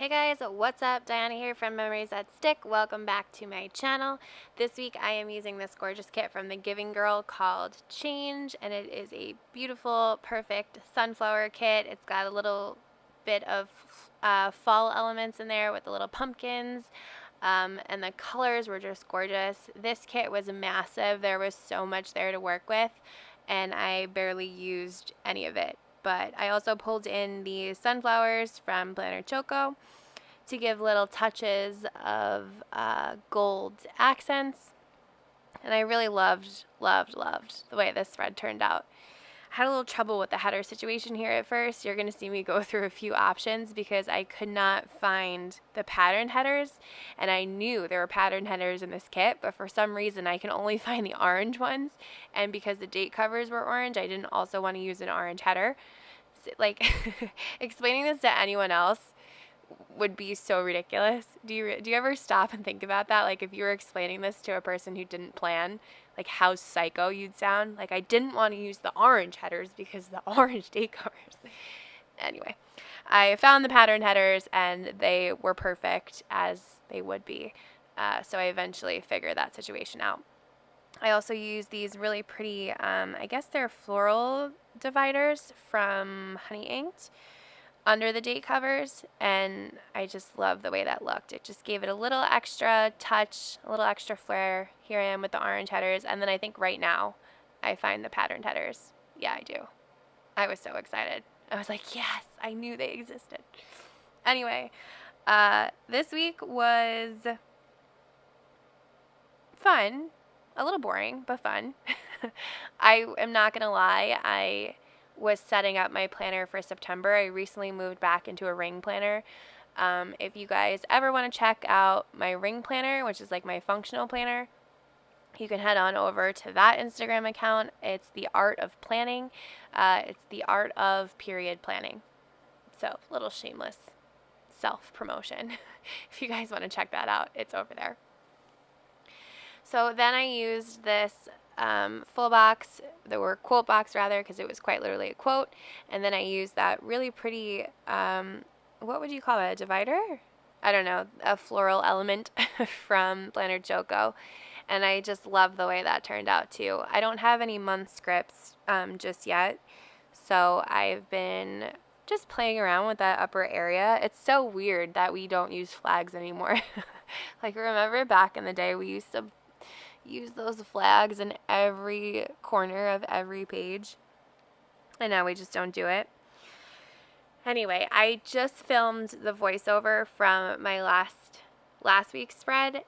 Hey guys, what's up? Diana here from Memories That Stick. Welcome back to my channel. This week I am using this gorgeous kit from the Giving Girl called Change, and it is a beautiful, perfect sunflower kit. It's got a little bit of fall elements in there with the little pumpkins, and the colors were just gorgeous. This kit was massive. There was so much there to work with, and I barely used any of it. But I also pulled in the sunflowers from Planner Choco to give little touches of gold accents. And I really loved the way this spread turned out. I had a little trouble with the header situation here at first. You're going to see me go through a few options because I could not find the pattern headers, and I knew there were pattern headers in this kit, but for some reason I can only find the orange ones, and because the date covers were orange, I didn't also want to use an orange header. Like, explaining this to anyone else would be so ridiculous. Do you ever stop and think about that? Like, if you were explaining this to a person who didn't plan, like how psycho you'd sound. Like, I didn't want to use the orange headers because the orange date covers. Anyway, I found the pattern headers and they were perfect as they would be. So I eventually figured that situation out. I also use these really pretty, I guess they're floral dividers from Honey Inked under the date covers, and I just love the way that looked. It just gave it a little extra touch, a little extra flair. Here I am with the orange headers, and then I think right now I find the patterned headers. Yeah, I do. I was so excited. I was like, yes, I knew they existed. Anyway, this week was fun. A little boring, but fun. I am not going to lie. I was setting up my planner for September. I recently moved back into a ring planner. If you guys ever want to check out my ring planner, which is like my functional planner, you can head on over to that Instagram account. It's The Art of Planning. It's The Art of Period Planning. So, little shameless self-promotion. If you guys want to check that out, it's over there. So then I used this full box, the quote box rather, because it was quite literally a quote. And then I used that really pretty, what would you call it, a divider? I don't know, a floral element from Planner Choco. And I just love the way that turned out too. I don't have any month scripts just yet. So I've been just playing around with that upper area. It's so weird that we don't use flags anymore. Like, remember back in the day we used to use those flags in every corner of every page, and now we just don't do it. Anyway, I just filmed the voiceover from my last week's spread,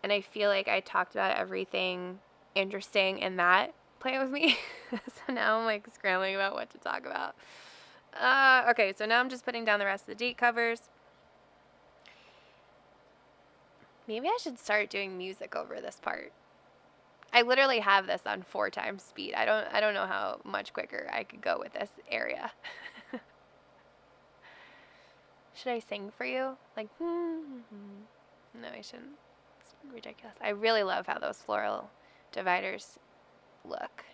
and I feel like I talked about everything interesting in that. Play it with me. So now I'm like scrambling about what to talk about. Okay, so now I'm just putting down the rest of the date covers. Maybe I should start doing music over this part. I literally have this on 4 times speed. I don't know how much quicker I could go with this area. Should I sing for you? Like, No, I shouldn't. It's ridiculous. I really love how those floral dividers look.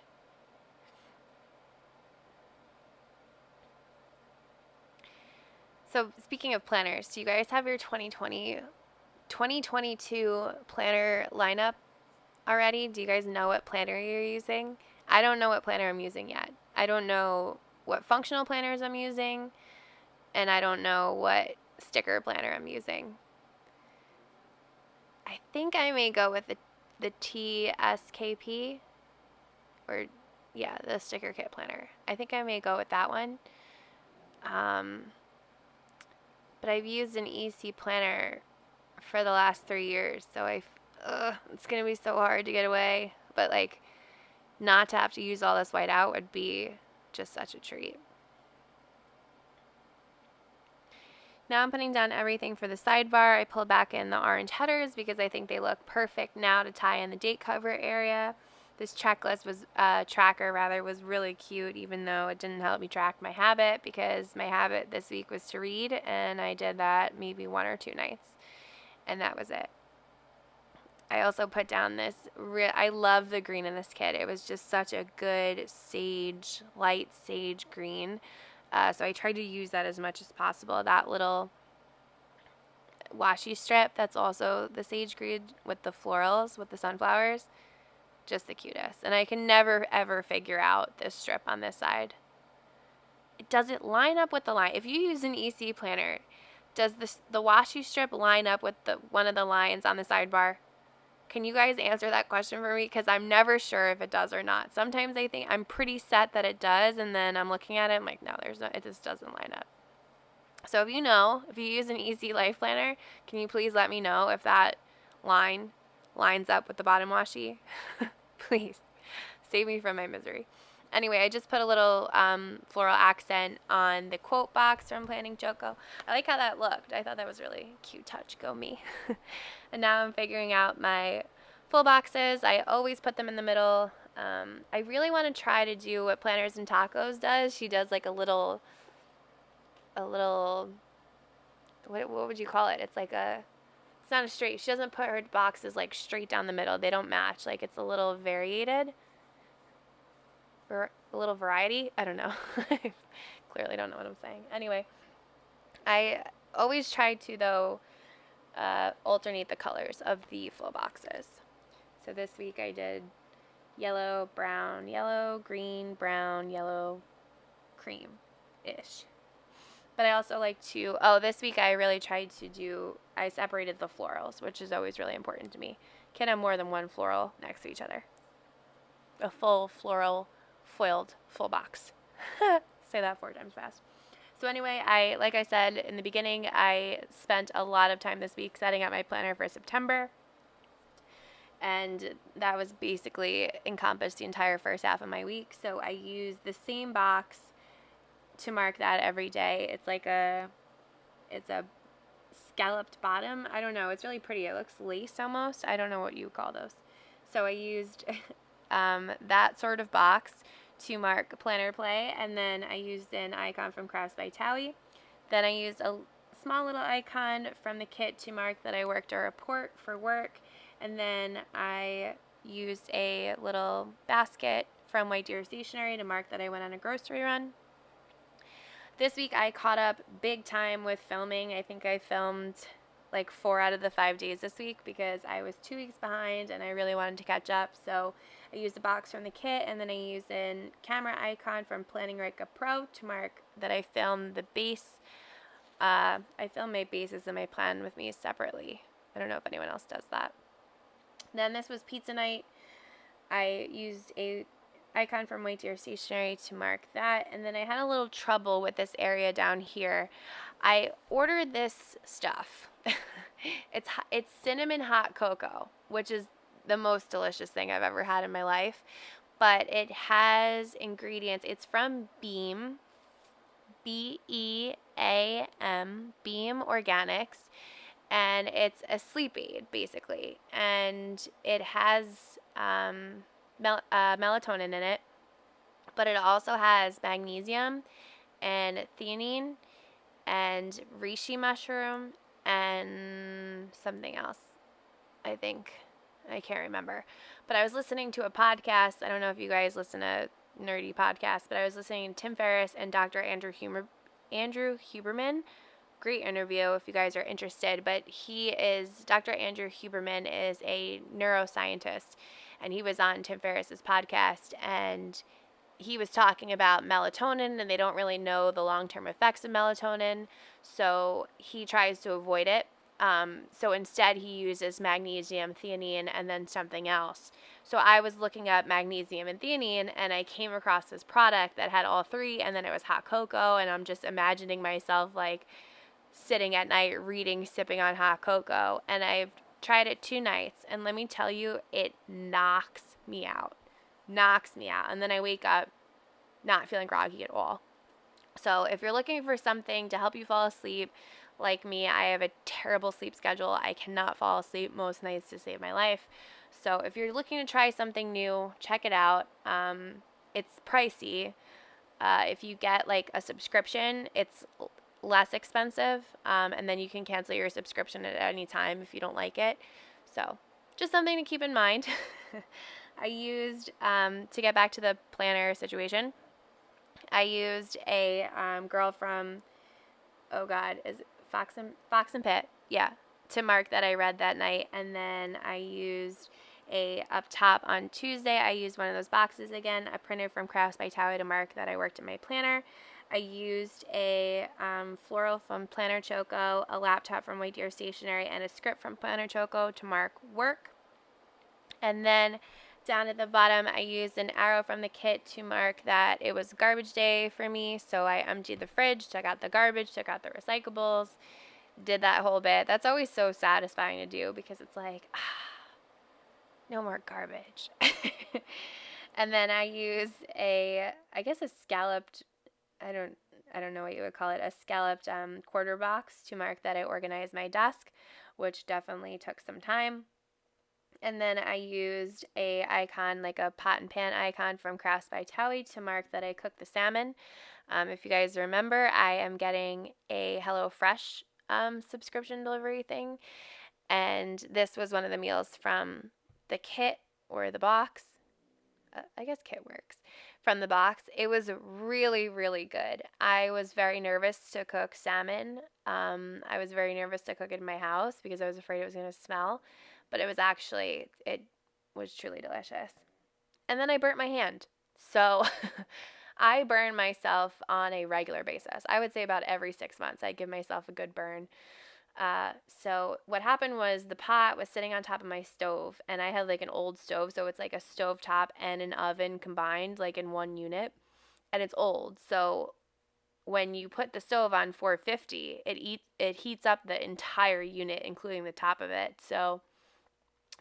So speaking of planners, do you guys have your 2022 planner lineup already? Do you guys know what planner you're using? I don't know what planner I'm using yet. I don't know what functional planners I'm using, and I don't know what sticker planner I'm using. I think I may go with the TSKP, or yeah, the sticker kit planner. I think I may go with that one. But I've used an EC planner for the last 3 years, so it's gonna be so hard to get away. But like, not to have to use all this white out would be just such a treat. Now I'm putting down everything for the sidebar. I pulled back in the orange headers because I think they look perfect now to tie in the date cover area. This checklist tracker was really cute, even though it didn't help me track my habit, because my habit this week was to read, and I did that maybe 1 or 2 nights, and that was it. I also put down this, I love the green in this kit. It was just such a good light sage green. So I tried to use that as much as possible. That little washi strip that's also the sage green with the florals, with the sunflowers. Just the cutest. And I can never, ever figure out this strip on this side. Does it line up with the line? If you use an EC planner, does the washi strip line up with one of the lines on the sidebar? Can you guys answer that question for me? Because I'm never sure if it does or not. Sometimes I think I'm pretty set that it does, and then I'm looking at it, I'm like, no, it just doesn't line up. So if you use an EC Life Planner, can you please let me know if that line lines up with the bottom washi? Please, save me from my misery. Anyway, I just put a little floral accent on the quote box from Planning Choco. I like how that looked. I thought that was really cute touch. Go me. And now I'm figuring out my full boxes. I always put them in the middle. I really want to try to do what Planners and Tacos does. She does like a little, what would you call it? It's not a straight. She doesn't put her boxes like straight down the middle. They don't match. Like it's a little variated. Or a little variety. I don't know. I clearly don't know what I'm saying. Anyway, I always try to, though, alternate the colors of the full boxes. So this week I did yellow, brown, yellow, green, brown, yellow, cream-ish. But I also like to, this week I really tried to I separated the florals, which is always really important to me. Can't have more than one floral next to each other. A full floral foiled full box. Say that 4 times fast. So anyway, like I said in the beginning, I spent a lot of time this week setting up my planner for September. And that was basically encompassed the entire first half of my week. So I used the same box to mark that every day. It's a scalloped bottom. I don't know. It's really pretty. It looks lace almost. I don't know what you call those. So I used that sort of box to mark Planner Play, and then I used an icon from Crafts by Thaowie. Then I used a small little icon from the kit to mark that I worked a report for work, and then I used a little basket from White Deer Stationery to mark that I went on a grocery run. This week I caught up big time with filming. I think I filmed like 4 out of the 5 days this week because I was 2 weeks behind and I really wanted to catch up. So I used a box from the kit, and then I used a camera icon from Planning Rika Pro to mark that I filmed the base. I filmed my bases and my plan with me separately. I don't know if anyone else does that. Then this was pizza night. I used a icon from White Deer Stationery to mark that, and then I had a little trouble with this area down here. I ordered this stuff. It's cinnamon hot cocoa, which is the most delicious thing I've ever had in my life, but it has ingredients. It's from Beam, B-E-A-M, Beam Organics, and it's a sleep aid basically, and it has melatonin in it, but it also has magnesium and theanine and reishi mushroom and something else, I think. I can't remember. But I was listening to a podcast. I don't know if you guys listen to nerdy podcasts, but I was listening to Tim Ferriss and Dr. Andrew Huberman. Great interview if you guys are interested. But Dr. Andrew Huberman is a neuroscientist, and he was on Tim Ferriss's podcast, and he was talking about melatonin, and they don't really know the long-term effects of melatonin, so he tries to avoid it. So instead he uses magnesium, theanine, and then something else. So I was looking up magnesium and theanine, and I came across this product that had all 3, and then it was hot cocoa, and I'm just imagining myself like sitting at night reading, sipping on hot cocoa, and I've tried it 2 nights, and let me tell you, it knocks me out, and then I wake up not feeling groggy at all. So if you're looking for something to help you fall asleep, like me, I have a terrible sleep schedule. I cannot fall asleep most nights to save my life. So if you're looking to try something new, check it out. It's pricey. If you get like a subscription, it's less expensive, and then you can cancel your subscription at any time if you don't like it. So just something to keep in mind. I used, to get back to the planner situation, I used a girl from, Fox and Pit, yeah, to mark that I read that night. And then I used up top on Tuesday, I used one of those boxes again, a printer from Crafts by Thaowie to mark that I worked in my planner. I used a floral from Planner Choco, a laptop from White Deer Stationery, and a script from Planner Choco to mark work. And then down at the bottom, I used an arrow from the kit to mark that it was garbage day for me. So I emptied the fridge, took out the garbage, took out the recyclables, did that whole bit. That's always so satisfying to do because it's like, no more garbage. And then I used I guess a scalloped, I don't know what you would call it, a scalloped quarter box to mark that I organized my desk, which definitely took some time. And then I used a icon, like a pot and pan icon from Crafts by Thaowie to mark that I cooked the salmon. If you guys remember, I am getting a HelloFresh subscription delivery thing. And this was one of the meals from the kit or the box. I guess kit works. From the box. It was really, really good. I was very nervous to cook salmon. I was very nervous to cook it in my house because I was afraid it was going to smell. But it was truly delicious. And then I burnt my hand. So I burn myself on a regular basis. I would say about every 6 months I give myself a good burn. So what happened was the pot was sitting on top of my stove, and I had like an old stove, so it's like a stove top and an oven combined like in one unit, and it's old. So when you put the stove on 450, it heats up the entire unit, including the top of it. So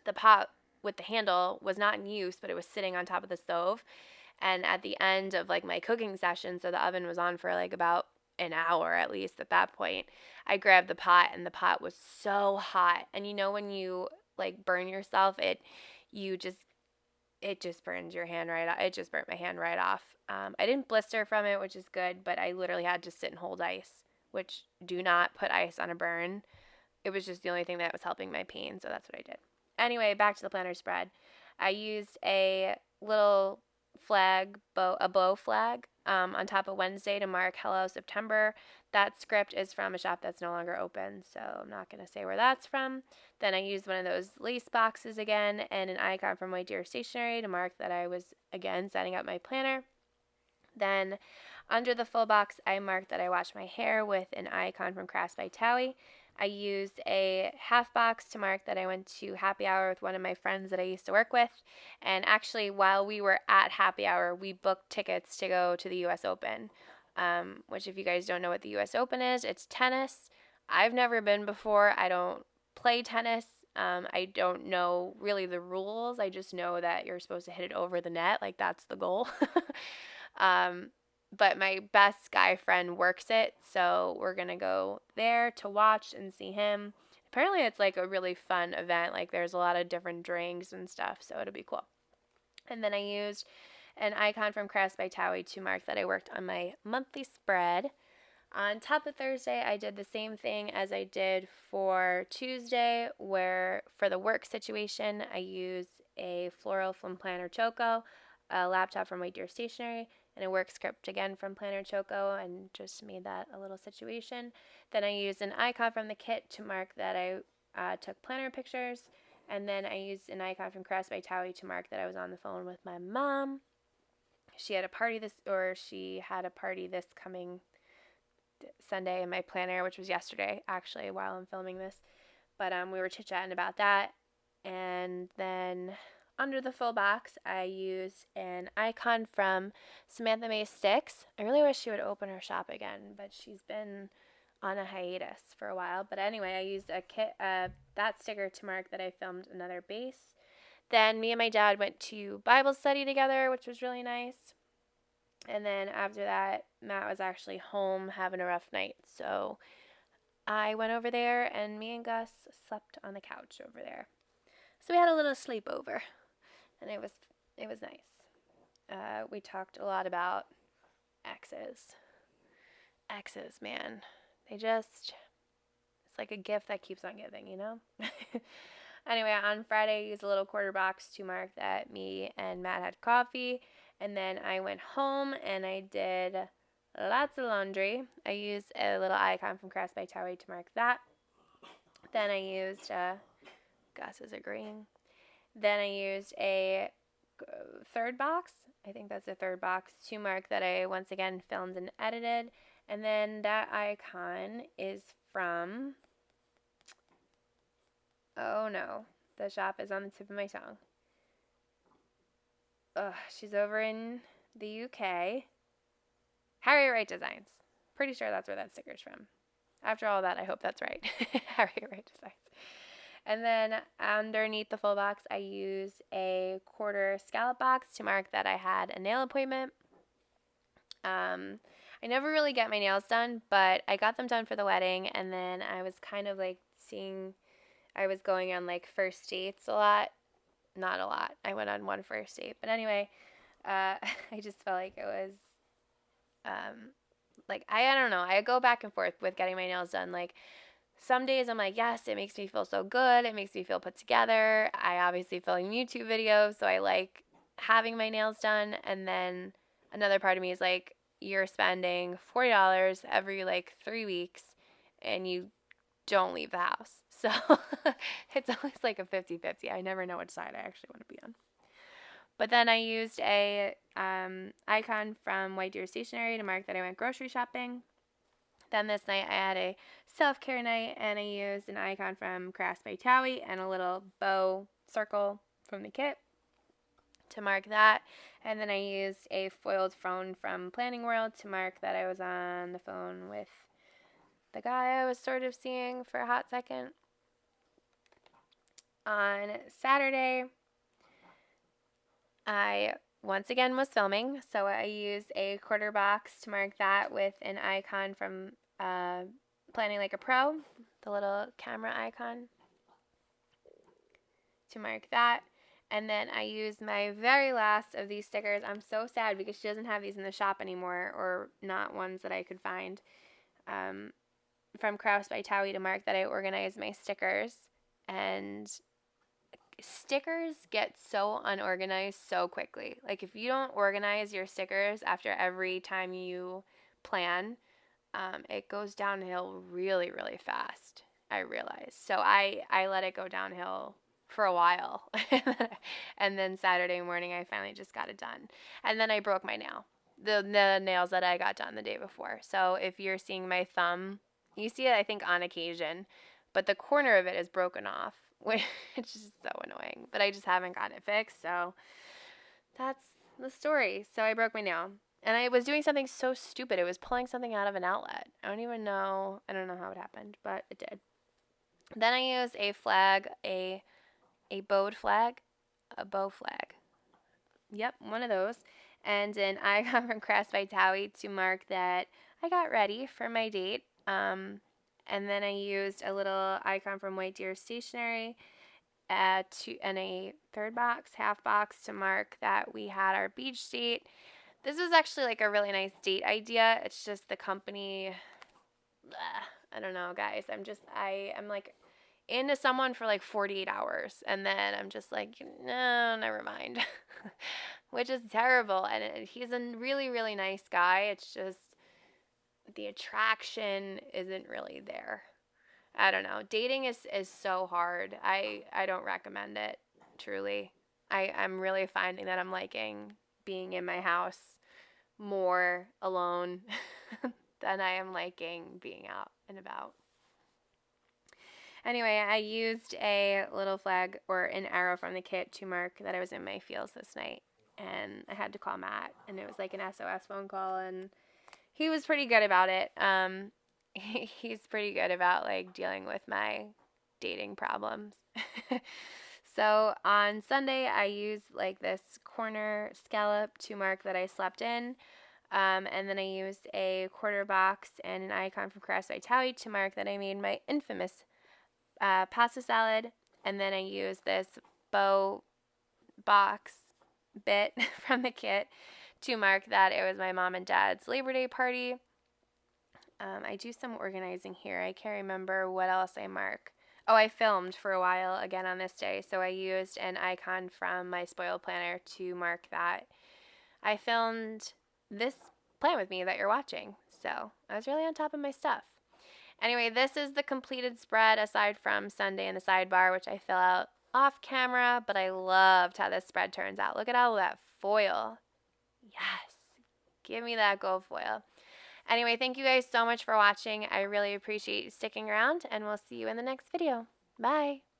the pot with the handle was not in use, but it was sitting on top of the stove. And at the end of like my cooking session, so the oven was on for like about an hour at least at that point, I grabbed the pot and the pot was so hot. And you know when you like burn yourself, it just burns your hand right off. It just burnt my hand right off. I didn't blister from it, which is good, but I literally had to sit and hold ice, which do not put ice on a burn. It was just the only thing that was helping my pain, so that's what I did. Anyway, back to the planner spread. I used a little a bow flag on top of Wednesday to mark Hello September. That script is from a shop that's no longer open, so I'm not going to say where that's from. Then I used one of those lace boxes again and an icon from White Deer Stationery to mark that I was, again, setting up my planner. Then under the full box, I marked that I washed my hair with an icon from Crafts by Thaowie. I used a half box to mark that I went to happy hour with one of my friends that I used to work with. And actually, while we were at happy hour, we booked tickets to go to the U.S. Open, which if you guys don't know what the U.S. Open is, it's tennis. I've never been before. I don't play tennis. I don't know really the rules. I just know that you're supposed to hit it over the net. Like, that's the goal. But my best guy friend works it, so we're going to go there to watch and see him. Apparently it's like a really fun event. Like there's a lot of different drinks and stuff, so it'll be cool. And then I used an icon from Crafts by Thaowie to mark that I worked on my monthly spread. On top of Thursday, I did the same thing as I did for Tuesday, where for the work situation, I used a floral from Planner Choco, a laptop from White Deer Stationery, and a work script again from Planner Choco, and just made that a little situation. Then I used an icon from the kit to mark that I took planner pictures, and then I used an icon from Crafts by Thaowie to mark that I was on the phone with my mom. She had a party this coming Sunday in my planner, which was yesterday, actually, while I'm filming this. But we were chit-chatting about that. And then under the full box, I used an icon from Samantha May Sticks. I really wish she would open her shop again, but she's been on a hiatus for a while. But anyway, I used that sticker to mark that I filmed another base. Then me and my dad went to Bible study together, which was really nice. And then after that, Matt was actually home having a rough night. So I went over there, and me and Gus slept on the couch over there. So we had a little sleepover, and it was nice. We talked a lot about exes. Exes, man. It's like a gift that keeps on giving, you know? Anyway, on Friday, I used a little quarter box to mark that me and Matt had coffee. And then I went home and I did lots of laundry. I used a little icon from Crafts by Thaowie to mark that. Then I used, Gus is agreeing. Then I used a third box. I think that's a third box to mark that I once again filmed and edited. And then that icon is from, oh no, the shop is on the tip of my tongue. Ugh, she's over in the UK. Harry Wright Designs. Pretty sure that's where that sticker's from. After all that, I hope that's right. Harry Wright Designs. And then underneath the full box, I used a quarter scallop box to mark that I had a nail appointment. I never really get my nails done, but I got them done for the wedding, and then I was kind of like I was going on like first dates a lot. Not a lot. I went on one first date. But anyway, I just felt like it was, like, I don't know. I go back and forth with getting my nails done. Like, some days I'm like, yes, it makes me feel so good. It makes me feel put together. I obviously film YouTube videos, so I like having my nails done. And then another part of me is like, you're spending $40 every like 3 weeks and you don't leave the house. So it's always like a 50-50. I never know which side I actually want to be on. But then I used a icon from White Deer Stationery to mark that I went grocery shopping. Then this night I had a self-care night, and I used an icon from Crafts by Thaowie and a little bow circle from the kit to mark that. And then I used a foiled phone from Planning World to mark that I was on the phone with the guy I was sort of seeing for a hot second. On Saturday, I once again was filming, so I used a quarter box to mark that with an icon from Planning Like a Pro, the little camera icon, to mark that. And then I used my very last of these stickers. I'm so sad because she doesn't have these in the shop anymore, or not ones that I could find, from Crafts by Thaowie to mark that I organized my stickers. And stickers get so unorganized so quickly. Like, if you don't organize your stickers after every time you plan, it goes downhill really, really fast, I realize. So I let it go downhill for a while. And then Saturday morning, I finally just got it done. And then I broke my nail. The nails that I got done the day before. So if you're seeing my thumb, you see it, I think, on occasion. But the corner of it is broken off, which is just so annoying. But I just haven't gotten it fixed. So that's the story. So I broke my nail. And I was doing something so stupid. It was pulling something out of an outlet. I don't know how it happened, but it did. Then I used a flag, a bowed flag, a bow flag. Yep, one of those. And an icon from Crafts by Thaowie to mark that I got ready for my date. And then I used a little icon from White Deer Stationery and a third box, half box, to mark that we had our beach date. This was actually like a really nice date idea. It's just the company, I don't know, guys. I'm like into someone for like 48 hours, and then I'm just like, no, never mind. Which is terrible. And he's a really, really nice guy. It's just the attraction isn't really there. I don't know. Dating is so hard. I don't recommend it, truly. I'm really finding that I'm liking being in my house more alone than I am liking being out and about. Anyway, I used a little flag or an arrow from the kit to mark that I was in my feels this night. And I had to call Matt, and it was like an SOS phone call, and he was pretty good about it. He's pretty good about like dealing with my dating problems. So on Sunday, I used like this corner scallop to mark that I slept in. And then I used a quarter box and an icon from Crafts by Thaowie to mark that I made my infamous pasta salad. And then I used this bow box bit from the kit to mark that it was my mom and dad's Labor Day party. I do some organizing here. I can't remember what else I mark. Oh, I filmed for a while again on this day, so I used an icon from my spoiled planner to mark that. I filmed this plan with me that you're watching. So I was really on top of my stuff. Anyway, this is the completed spread aside from Sunday in the sidebar, which I fill out off camera, but I loved how this spread turns out. Look at all that foil. Yes, give me that gold foil. Anyway, thank you guys so much for watching. I really appreciate you sticking around, and we'll see you in the next video. Bye.